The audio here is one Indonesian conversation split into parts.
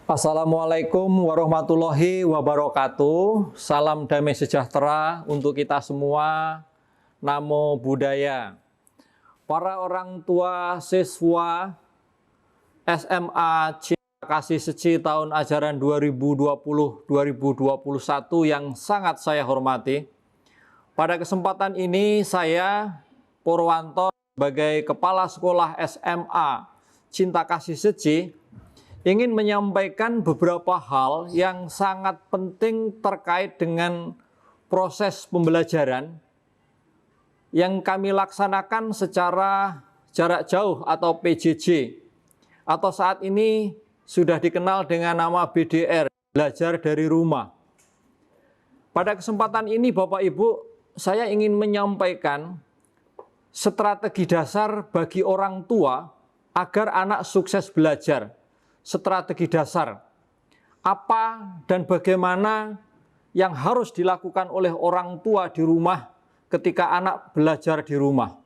Assalamualaikum warahmatullahi wabarakatuh. Salam damai sejahtera untuk kita semua. Namo Buddhaya. Para orang tua siswa SMA Cinta Kasih Seci tahun ajaran 2020-2021 yang sangat saya hormati. Pada kesempatan ini saya, Purwanto, sebagai Kepala Sekolah SMA Cinta Kasih Seci, ingin menyampaikan beberapa hal yang sangat penting terkait dengan proses pembelajaran yang kami laksanakan secara jarak jauh atau PJJ, atau saat ini sudah dikenal dengan nama BDR, belajar dari rumah. Pada kesempatan ini Bapak Ibu, saya ingin menyampaikan strategi dasar bagi orang tua agar anak sukses belajar. Strategi dasar apa dan bagaimana yang harus dilakukan oleh orang tua di rumah ketika anak belajar di rumah.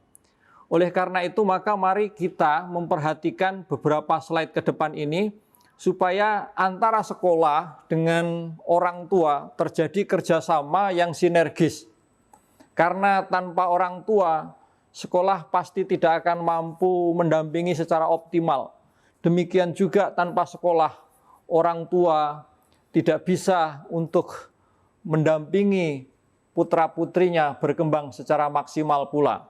Oleh karena itu maka mari kita memperhatikan beberapa slide ke depan ini supaya antara sekolah dengan orang tua terjadi kerjasama yang sinergis. Karena tanpa orang tua sekolah pasti tidak akan mampu mendampingi secara optimal. Demikian juga tanpa sekolah, orang tua tidak bisa untuk mendampingi putra-putrinya berkembang secara maksimal pula.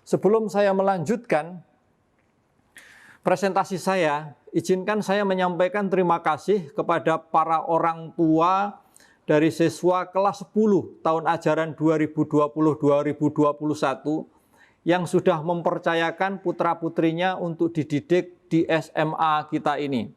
Sebelum saya melanjutkan presentasi saya, izinkan saya menyampaikan terima kasih kepada para orang tua dari siswa kelas 10 tahun ajaran 2020-2021 yang sudah mempercayakan putra-putrinya untuk dididik di SMA kita ini.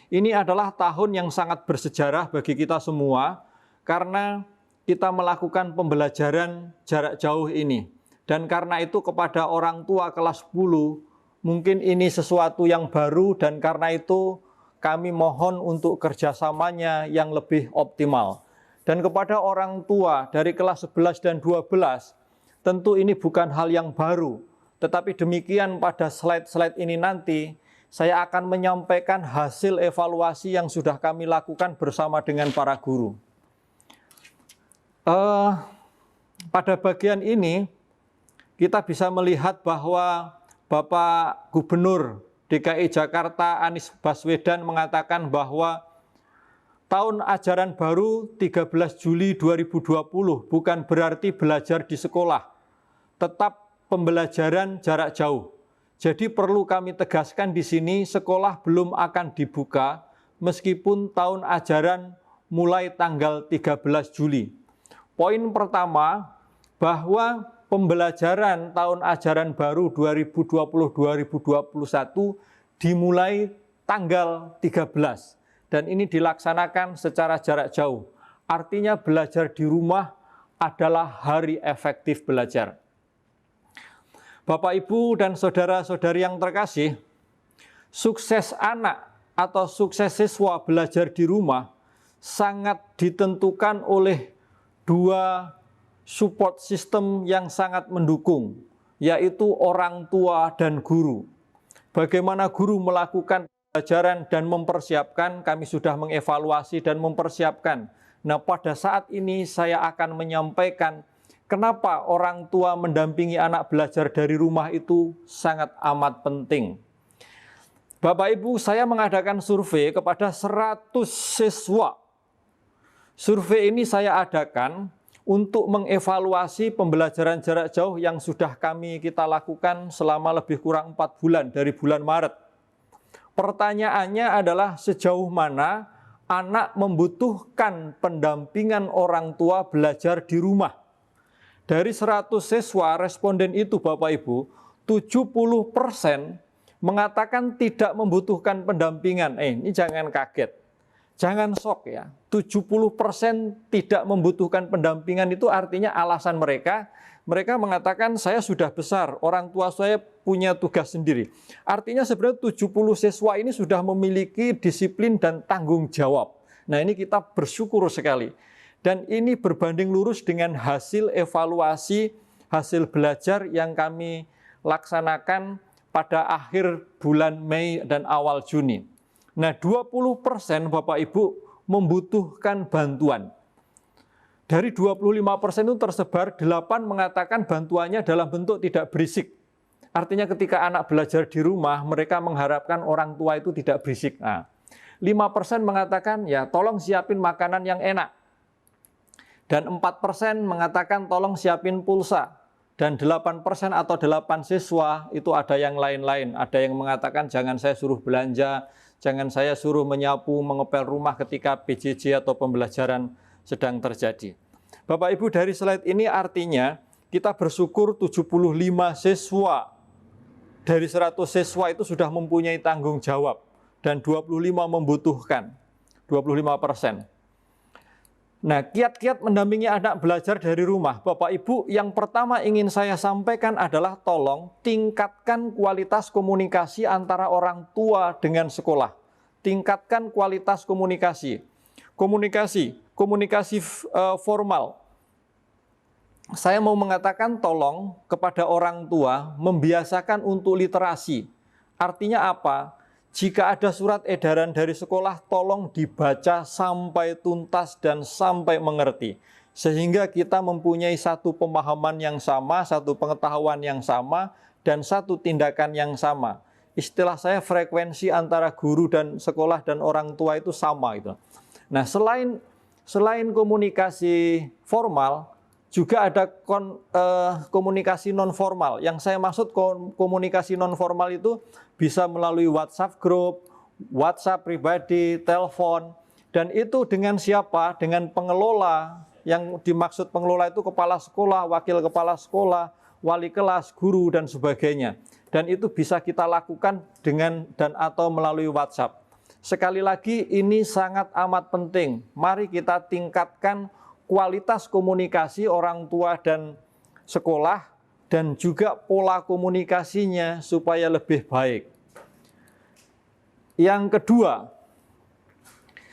Ini adalah tahun yang sangat bersejarah bagi kita semua karena kita melakukan pembelajaran jarak jauh ini. Dan karena itu kepada orang tua kelas 10, mungkin ini sesuatu yang baru dan karena itu kami mohon untuk kerjasamanya yang lebih optimal. Dan kepada orang tua dari kelas 11 dan 12, tentu ini bukan hal yang baru, tetapi demikian pada slide-slide ini nanti, saya akan menyampaikan hasil evaluasi yang sudah kami lakukan bersama dengan para guru. Pada bagian ini, kita bisa melihat bahwa Bapak Gubernur DKI Jakarta Anies Baswedan mengatakan bahwa tahun ajaran baru 13 Juli 2020 bukan berarti belajar di sekolah, tetap pembelajaran jarak jauh. Jadi perlu kami tegaskan di sini, sekolah belum akan dibuka meskipun tahun ajaran mulai tanggal 13 Juli. Poin pertama, bahwa pembelajaran tahun ajaran baru 2020-2021 dimulai tanggal 13. Dan ini dilaksanakan secara jarak jauh. Artinya belajar di rumah adalah hari efektif belajar. Bapak, Ibu, dan saudara-saudari yang terkasih, sukses anak atau sukses siswa belajar di rumah sangat ditentukan oleh dua support system yang sangat mendukung, yaitu orang tua dan guru. Bagaimana guru melakukan pembelajaran dan mempersiapkan, kami sudah mengevaluasi dan mempersiapkan. Nah, pada saat ini saya akan menyampaikan kenapa orang tua mendampingi anak belajar dari rumah itu sangat amat penting. Bapak Ibu, saya mengadakan survei kepada 100 siswa. Survei ini saya adakan untuk mengevaluasi pembelajaran jarak jauh yang sudah kita lakukan selama lebih kurang 4 bulan dari bulan Maret. Pertanyaannya adalah sejauh mana anak membutuhkan pendampingan orang tua belajar di rumah. Dari 100 siswa responden itu Bapak Ibu, 70% mengatakan tidak membutuhkan pendampingan. Ini jangan kaget, jangan shock ya. 70% tidak membutuhkan pendampingan itu artinya alasan mereka mengatakan saya sudah besar, orang tua saya punya tugas sendiri. Artinya sebenarnya 70 siswa ini sudah memiliki disiplin dan tanggung jawab. Nah, ini kita bersyukur sekali. Dan ini berbanding lurus dengan hasil evaluasi, hasil belajar yang kami laksanakan pada akhir bulan Mei dan awal Juni. Nah, 20% Bapak Ibu membutuhkan bantuan. Dari 25% itu tersebar 8 mengatakan bantuannya dalam bentuk tidak berisik. Artinya ketika anak belajar di rumah, mereka mengharapkan orang tua itu tidak berisik. Nah, 5% mengatakan ya tolong siapin makanan yang enak. Dan 4% mengatakan tolong siapin pulsa. Dan 8% atau 8 siswa itu ada yang lain-lain. Ada yang mengatakan jangan saya suruh belanja, jangan saya suruh menyapu, mengepel rumah ketika PJJ atau pembelajaran sedang terjadi. Bapak Ibu, dari slide ini artinya kita bersyukur 75 siswa dari 100 siswa itu sudah mempunyai tanggung jawab dan 25 membutuhkan, 25%. Nah, kiat-kiat mendampingi anak belajar dari rumah. Bapak Ibu, yang pertama ingin saya sampaikan adalah tolong tingkatkan kualitas komunikasi antara orang tua dengan sekolah. Tingkatkan kualitas komunikasi. Komunikasi formal. Saya mau mengatakan tolong kepada orang tua membiasakan untuk literasi. Artinya apa? Jika ada surat edaran dari sekolah, tolong dibaca sampai tuntas dan sampai mengerti. Sehingga kita mempunyai satu pemahaman yang sama, satu pengetahuan yang sama, dan satu tindakan yang sama. Istilah saya frekuensi antara guru dan sekolah dan orang tua itu sama. Gitu. Nah, selain komunikasi formal, juga ada komunikasi non-formal. Yang saya maksud komunikasi non-formal itu bisa melalui WhatsApp group, WhatsApp pribadi, telepon. Dan itu dengan siapa? Dengan pengelola. Yang dimaksud pengelola itu kepala sekolah, wakil kepala sekolah, wali kelas, guru, dan sebagainya. Dan itu bisa kita lakukan dengan dan atau melalui WhatsApp. Sekali lagi, ini sangat amat penting. Mari kita tingkatkan kualitas komunikasi orang tua dan sekolah, dan juga pola komunikasinya supaya lebih baik. Yang kedua,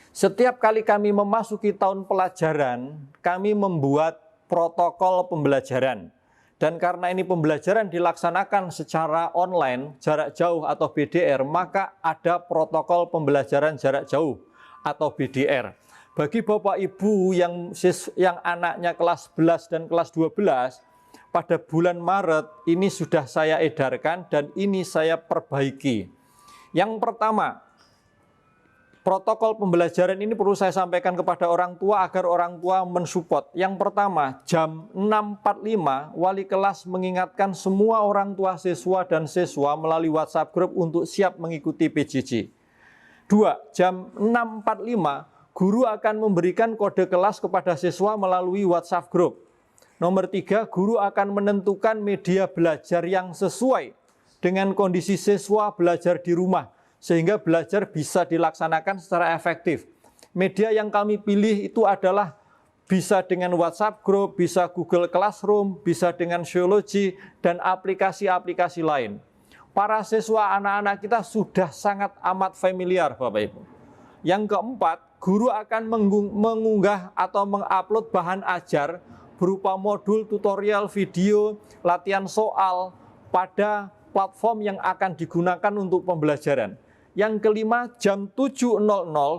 setiap kali kami memasuki tahun pelajaran, kami membuat protokol pembelajaran. Dan karena ini pembelajaran dilaksanakan secara online, jarak jauh atau BDR, maka ada protokol pembelajaran jarak jauh atau BDR. Bagi Bapak Ibu yang anaknya kelas 11 dan kelas 12, pada bulan Maret ini sudah saya edarkan dan ini saya perbaiki. Yang pertama, protokol pembelajaran ini perlu saya sampaikan kepada orang tua agar orang tua mensupport. Yang pertama, jam 6.45 wali kelas mengingatkan semua orang tua siswa dan siswa melalui WhatsApp group untuk siap mengikuti PJJ. 2, jam 6.45 guru akan memberikan kode kelas kepada siswa melalui WhatsApp group. Nomor 3, guru akan menentukan media belajar yang sesuai dengan kondisi siswa belajar di rumah, sehingga belajar bisa dilaksanakan secara efektif. Media yang kami pilih itu adalah bisa dengan WhatsApp group, bisa Google Classroom, bisa dengan Syology, dan aplikasi-aplikasi lain. Para siswa anak-anak kita sudah sangat amat familiar, Bapak Ibu. Yang keempat, guru akan mengunggah atau mengupload bahan ajar berupa modul, tutorial, video, latihan soal pada platform yang akan digunakan untuk pembelajaran. Yang kelima, jam 7.00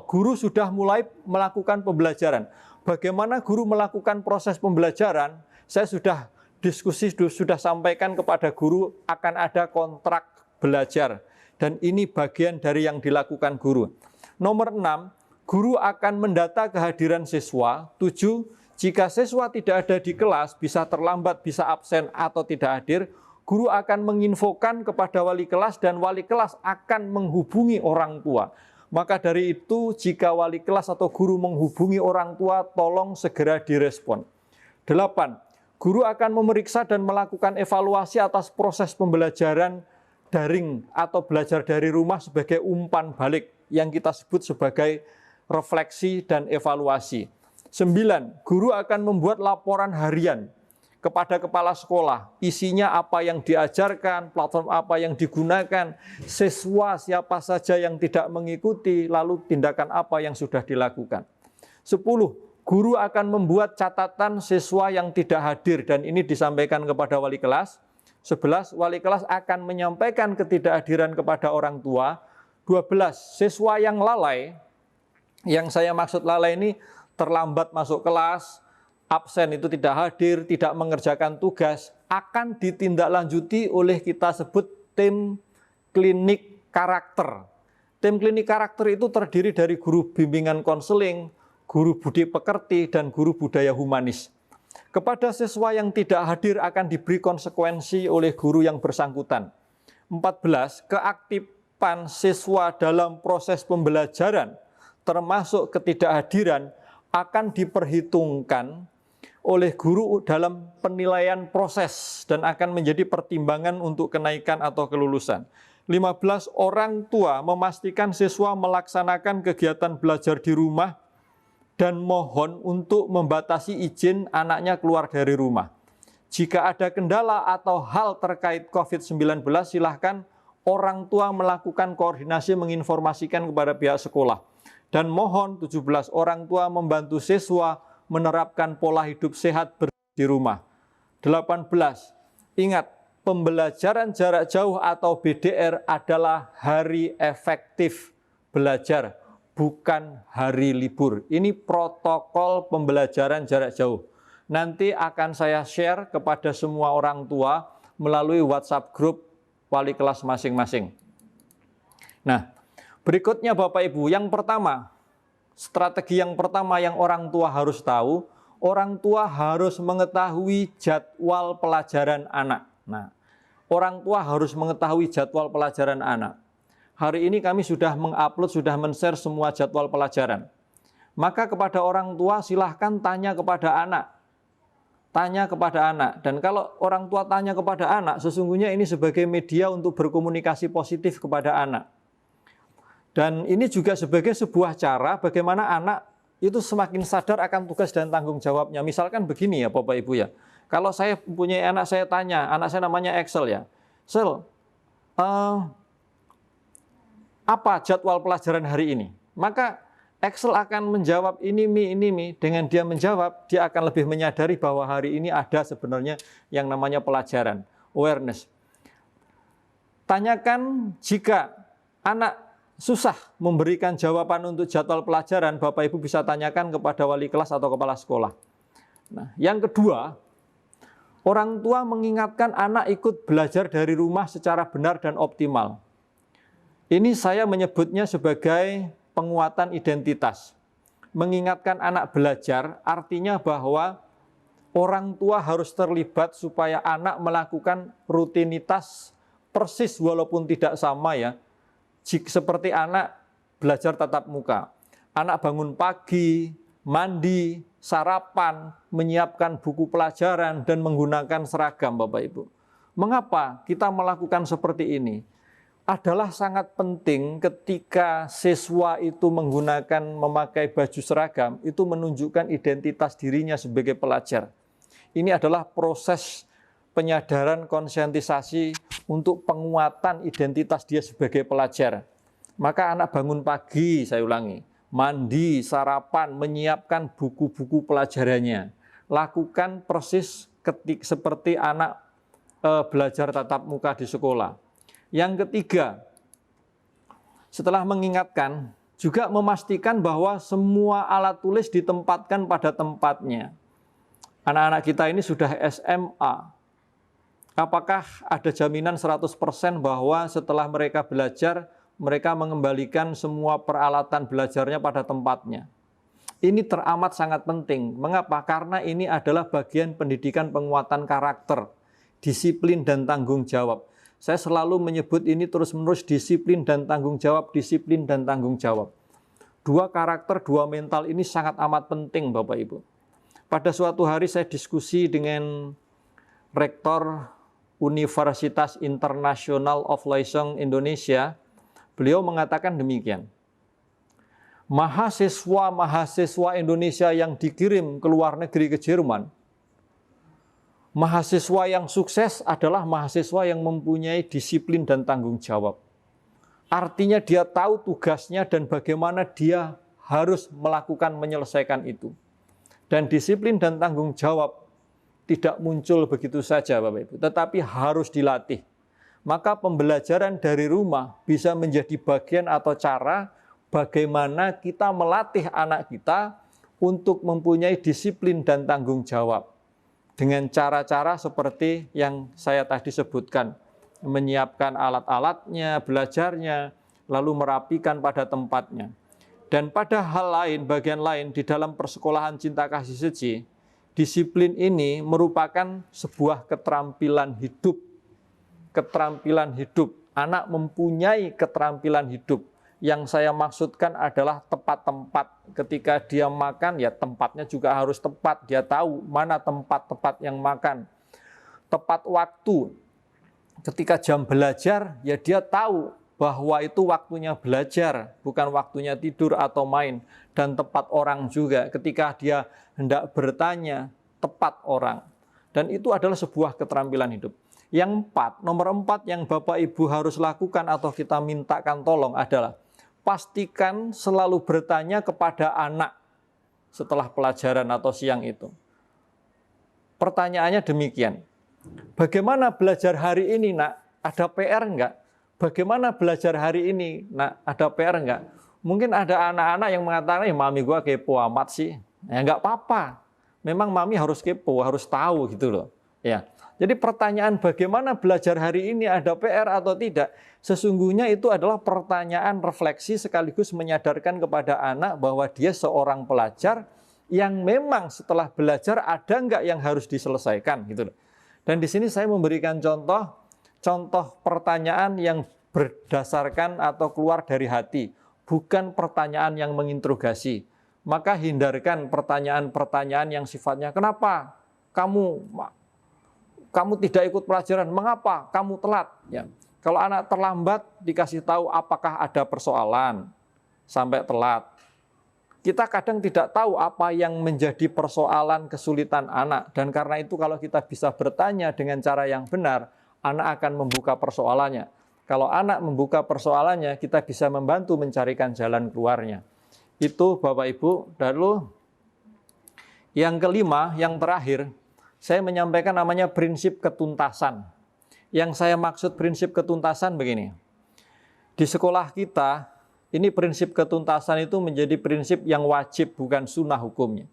guru sudah mulai melakukan pembelajaran. Bagaimana guru melakukan proses pembelajaran? Saya sudah diskusi, sudah sampaikan kepada guru akan ada kontrak belajar. Dan ini bagian dari yang dilakukan guru. Nomor 6, guru akan mendata kehadiran siswa. 7, jika siswa tidak ada di kelas, bisa terlambat, bisa absen atau tidak hadir, guru akan menginfokan kepada wali kelas dan wali kelas akan menghubungi orang tua. Maka dari itu, jika wali kelas atau guru menghubungi orang tua, tolong segera direspon. 8, guru akan memeriksa dan melakukan evaluasi atas proses pembelajaran daring atau belajar dari rumah sebagai umpan balik yang kita sebut sebagai refleksi dan evaluasi. 9, guru akan membuat laporan harian kepada kepala sekolah. Isinya apa yang diajarkan, platform apa yang digunakan, siswa siapa saja yang tidak mengikuti, lalu tindakan apa yang sudah dilakukan. 10, guru akan membuat catatan siswa yang tidak hadir dan ini disampaikan kepada wali kelas. 11, wali kelas akan menyampaikan ketidakhadiran kepada orang tua. 12, siswa yang lalai, yang saya maksud lalai ini terlambat masuk kelas, absen itu tidak hadir, tidak mengerjakan tugas, akan ditindaklanjuti oleh kita sebut tim klinik karakter. Tim klinik karakter itu terdiri dari guru bimbingan konseling, guru budi pekerti, dan guru budaya humanis. Kepada siswa yang tidak hadir akan diberi konsekuensi oleh guru yang bersangkutan. 14, keaktifan siswa dalam proses pembelajaran, termasuk ketidakhadiran, akan diperhitungkan oleh guru dalam penilaian proses dan akan menjadi pertimbangan untuk kenaikan atau kelulusan. 15, orang tua memastikan siswa melaksanakan kegiatan belajar di rumah dan mohon untuk membatasi izin anaknya keluar dari rumah. Jika ada kendala atau hal terkait COVID-19, silahkan orang tua melakukan koordinasi menginformasikan kepada pihak sekolah. Dan mohon 17, orang tua membantu siswa menerapkan pola hidup sehat di rumah. 18, ingat, pembelajaran jarak jauh atau BDR adalah hari efektif belajar, bukan hari libur. Ini protokol pembelajaran jarak jauh. Nanti akan saya share kepada semua orang tua melalui WhatsApp grup wali kelas masing-masing. Nah, berikutnya Bapak Ibu, yang pertama, strategi yang pertama yang orang tua harus tahu, orang tua harus mengetahui jadwal pelajaran anak. Nah, orang tua harus mengetahui jadwal pelajaran anak. Hari ini kami sudah mengupload, sudah men-share semua jadwal pelajaran. Maka kepada orang tua silahkan tanya kepada anak. Tanya kepada anak. Dan kalau orang tua tanya kepada anak, sesungguhnya ini sebagai media untuk berkomunikasi positif kepada anak. Dan ini juga sebagai sebuah cara bagaimana anak itu semakin sadar akan tugas dan tanggung jawabnya. Misalkan begini ya Bapak Ibu ya. Kalau saya punya anak, saya tanya, anak saya namanya Excel ya. Excel, apa jadwal pelajaran hari ini? Maka Excel akan menjawab ini, Mi. Dengan dia menjawab, dia akan lebih menyadari bahwa hari ini ada sebenarnya yang namanya pelajaran, awareness. Tanyakan jika anak susah memberikan jawaban untuk jadwal pelajaran, Bapak Ibu bisa tanyakan kepada wali kelas atau kepala sekolah. Nah, yang kedua, orang tua mengingatkan anak ikut belajar dari rumah secara benar dan optimal. Ini saya menyebutnya sebagai penguatan identitas. Mengingatkan anak belajar artinya bahwa orang tua harus terlibat supaya anak melakukan rutinitas persis walaupun tidak sama ya. Seperti anak belajar tatap muka. Anak bangun pagi, mandi, sarapan, menyiapkan buku pelajaran dan menggunakan seragam Bapak Ibu. Mengapa kita melakukan seperti ini? Adalah sangat penting ketika siswa itu memakai baju seragam, itu menunjukkan identitas dirinya sebagai pelajar. Ini adalah proses penyadaran konsientisasi untuk penguatan identitas dia sebagai pelajar. Maka anak bangun pagi, saya ulangi, mandi, sarapan, menyiapkan buku-buku pelajarannya. Lakukan persis seperti anak belajar tatap muka di sekolah. Yang ketiga, setelah mengingatkan, juga memastikan bahwa semua alat tulis ditempatkan pada tempatnya. Anak-anak kita ini sudah SMA. Apakah ada jaminan 100% bahwa setelah mereka belajar, mereka mengembalikan semua peralatan belajarnya pada tempatnya? Ini teramat sangat penting. Mengapa? Karena ini adalah bagian pendidikan penguatan karakter, disiplin dan tanggung jawab. Saya selalu menyebut ini terus-menerus disiplin dan tanggung jawab, disiplin dan tanggung jawab. Dua karakter, dua mental ini sangat amat penting Bapak Ibu. Pada suatu hari saya diskusi dengan Rektor Universitas International of Leisong Indonesia. Beliau mengatakan demikian. Mahasiswa Indonesia yang dikirim ke luar negeri ke Jerman, mahasiswa yang sukses adalah mahasiswa yang mempunyai disiplin dan tanggung jawab. Artinya dia tahu tugasnya dan bagaimana dia harus menyelesaikan itu. Dan disiplin dan tanggung jawab tidak muncul begitu saja Bapak Ibu, tetapi harus dilatih. maka pembelajaran dari rumah bisa menjadi bagian atau cara bagaimana kita melatih anak kita untuk mempunyai disiplin dan tanggung jawab. Dengan cara-cara seperti yang saya tadi sebutkan. Menyiapkan alat-alatnya, belajarnya, lalu merapikan pada tempatnya. Dan pada hal lain, bagian lain di dalam persekolahan cinta kasih suci, disiplin ini merupakan sebuah keterampilan hidup. Keterampilan hidup. Anak mempunyai keterampilan hidup. Yang saya maksudkan adalah tepat tempat. Ketika dia makan, ya tempatnya juga harus tepat. Dia tahu mana tempat-tempat yang makan. Tepat waktu. Ketika jam belajar, ya dia tahu bahwa itu waktunya belajar, bukan waktunya tidur atau main. Dan tepat orang juga. Ketika dia hendak bertanya, tepat orang. Dan itu adalah sebuah keterampilan hidup. Yang nomor 4 yang Bapak Ibu harus lakukan atau kita mintakan tolong adalah pastikan selalu bertanya kepada anak setelah pelajaran atau siang itu. Pertanyaannya demikian, bagaimana belajar hari ini nak? Ada PR enggak? Bagaimana belajar hari ini nak? Ada PR enggak? Mungkin ada anak-anak yang mengatakan, mami gua kepo amat sih. Ya enggak apa-apa, memang mami harus kepo, harus tahu gitu loh. Ya. Jadi pertanyaan bagaimana belajar hari ini, ada PR atau tidak, sesungguhnya itu adalah pertanyaan refleksi sekaligus menyadarkan kepada anak bahwa dia seorang pelajar yang memang setelah belajar ada enggak yang harus diselesaikan gitu loh. Dan di sini saya memberikan contoh pertanyaan yang berdasarkan atau keluar dari hati, bukan pertanyaan yang menginterogasi. Maka hindarkan pertanyaan-pertanyaan yang sifatnya kenapa kamu tidak ikut pelajaran, mengapa kamu telat? Ya. Kalau anak terlambat, dikasih tahu apakah ada persoalan sampai telat. Kita kadang tidak tahu apa yang menjadi persoalan kesulitan anak. Dan karena itu kalau kita bisa bertanya dengan cara yang benar, anak akan membuka persoalannya. Kalau anak membuka persoalannya, kita bisa membantu mencarikan jalan keluarnya. Itu Bapak Ibu. Lalu yang kelima, yang terakhir, saya menyampaikan namanya prinsip ketuntasan. Yang saya maksud prinsip ketuntasan begini. Di sekolah kita, ini prinsip ketuntasan itu menjadi prinsip yang wajib, bukan sunnah hukumnya.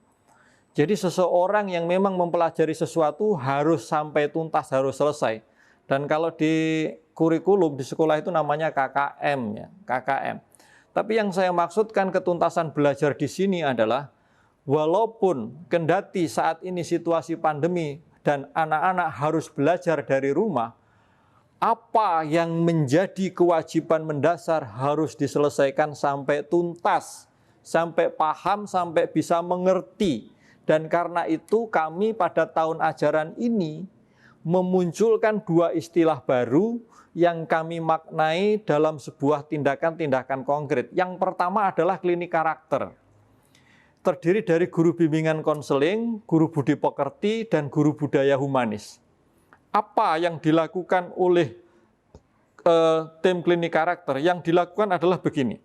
Jadi seseorang yang memang mempelajari sesuatu harus sampai tuntas, harus selesai. Dan kalau di kurikulum di sekolah itu namanya KKM, ya, KKM. Tapi yang saya maksudkan ketuntasan belajar di sini adalah walaupun kendati saat ini situasi pandemi dan anak-anak harus belajar dari rumah, apa yang menjadi kewajiban mendasar harus diselesaikan sampai tuntas, sampai paham, sampai bisa mengerti. Dan karena itu kami pada tahun ajaran ini memunculkan 2 istilah baru yang kami maknai dalam sebuah tindakan-tindakan konkret. Yang pertama adalah klinik karakter. Terdiri dari guru bimbingan konseling, guru budi pekerti, dan guru budaya humanis. Apa yang dilakukan oleh tim klinik karakter? Yang dilakukan adalah begini.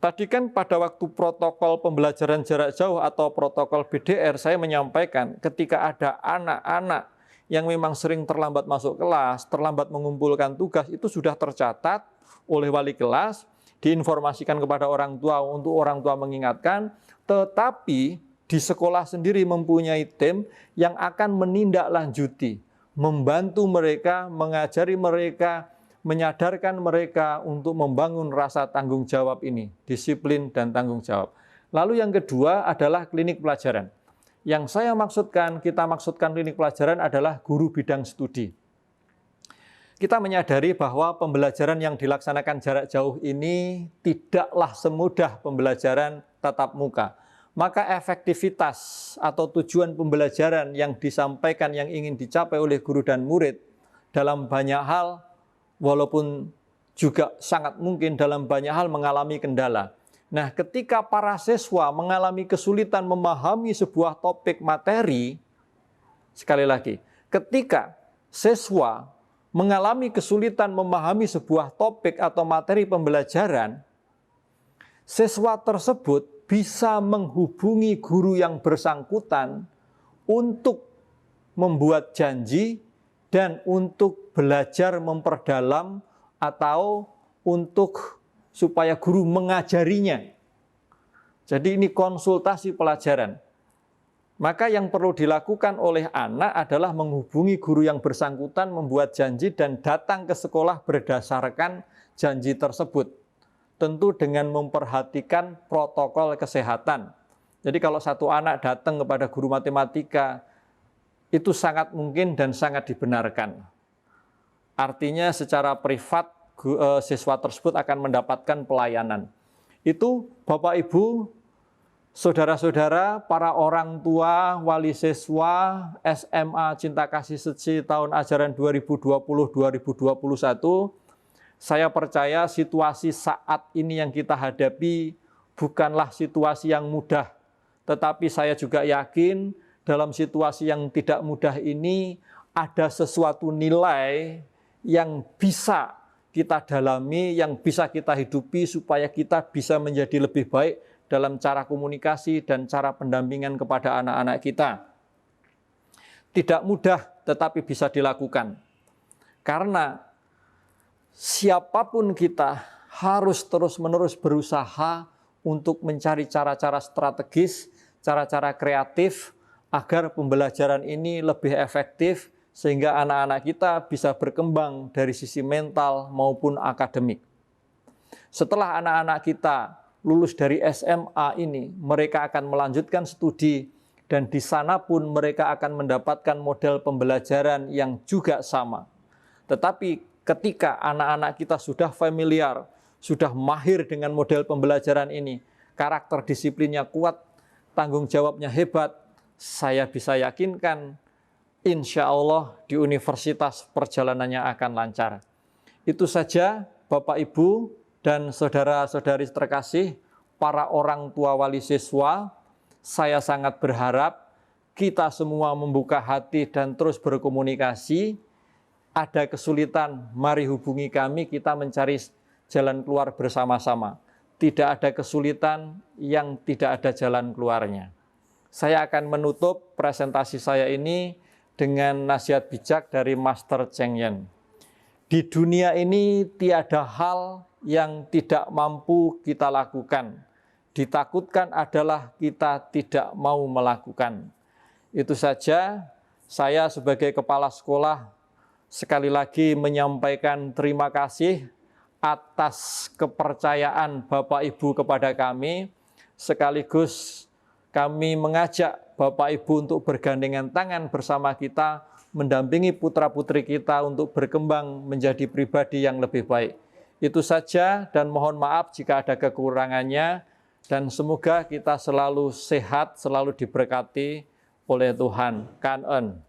Tadi kan pada waktu protokol pembelajaran jarak jauh atau protokol BDR, saya menyampaikan ketika ada anak-anak yang memang sering terlambat masuk kelas, terlambat mengumpulkan tugas, itu sudah tercatat oleh wali kelas, diinformasikan kepada orang tua untuk orang tua mengingatkan. Tetapi di sekolah sendiri mempunyai tim yang akan menindaklanjuti, membantu mereka, mengajari mereka, menyadarkan mereka untuk membangun rasa tanggung jawab ini, disiplin dan tanggung jawab. Lalu yang kedua adalah klinik pelajaran. Yang saya maksudkan, kita maksudkan klinik pelajaran adalah guru bidang studi. Kita menyadari bahwa pembelajaran yang dilaksanakan jarak jauh ini tidaklah semudah pembelajaran tatap muka. Maka efektivitas atau tujuan pembelajaran yang disampaikan, yang ingin dicapai oleh guru dan murid dalam banyak hal, walaupun juga sangat mungkin dalam banyak hal mengalami kendala. Nah, ketika para siswa mengalami kesulitan memahami sebuah topik materi, sekali lagi, ketika siswa mengalami kesulitan memahami sebuah topik atau materi pembelajaran, siswa tersebut bisa menghubungi guru yang bersangkutan untuk membuat janji dan untuk belajar memperdalam atau untuk supaya guru mengajarinya. Jadi ini konsultasi pelajaran. Maka yang perlu dilakukan oleh anak adalah menghubungi guru yang bersangkutan, membuat janji dan datang ke sekolah berdasarkan janji tersebut. Tentu dengan memperhatikan protokol kesehatan. Jadi kalau satu anak datang kepada guru matematika, itu sangat mungkin dan sangat dibenarkan. Artinya secara privat siswa tersebut akan mendapatkan pelayanan. Itu Bapak Ibu, saudara-saudara, para orang tua, wali siswa, SMA Cinta Kasih Seci tahun ajaran 2020-2021, saya percaya situasi saat ini yang kita hadapi bukanlah situasi yang mudah. Tetapi saya juga yakin dalam situasi yang tidak mudah ini ada sesuatu nilai yang bisa kita dalami, yang bisa kita hidupi supaya kita bisa menjadi lebih baik dalam cara komunikasi dan cara pendampingan kepada anak-anak kita. Tidak mudah, tetapi bisa dilakukan. Karena siapapun kita harus terus-menerus berusaha untuk mencari cara-cara strategis, cara-cara kreatif, agar pembelajaran ini lebih efektif, sehingga anak-anak kita bisa berkembang dari sisi mental maupun akademik. Setelah anak-anak kita lulus dari SMA ini, mereka akan melanjutkan studi dan di sana pun mereka akan mendapatkan model pembelajaran yang juga sama. Tetapi ketika anak-anak kita sudah familiar, sudah mahir dengan model pembelajaran ini, karakter disiplinnya kuat, tanggung jawabnya hebat, saya bisa yakinkan insya Allah di universitas perjalanannya akan lancar. Itu saja Bapak Ibu dan saudara-saudari terkasih, para orang tua wali siswa, saya sangat berharap kita semua membuka hati dan terus berkomunikasi. Ada kesulitan, mari hubungi kami, kita mencari jalan keluar bersama-sama. Tidak ada kesulitan yang tidak ada jalan keluarnya. Saya akan menutup presentasi saya ini dengan nasihat bijak dari Master Cheng Yen. Di dunia ini tiada hal yang tidak mampu kita lakukan. Ditakutkan adalah kita tidak mau melakukan. Itu saja, saya sebagai kepala sekolah sekali lagi menyampaikan terima kasih atas kepercayaan Bapak Ibu kepada kami. Sekaligus kami mengajak Bapak Ibu untuk bergandengan tangan bersama kita, mendampingi putra-putri kita untuk berkembang menjadi pribadi yang lebih baik. Itu saja dan mohon maaf jika ada kekurangannya dan semoga kita selalu sehat, selalu diberkati oleh Tuhan. Kan-en.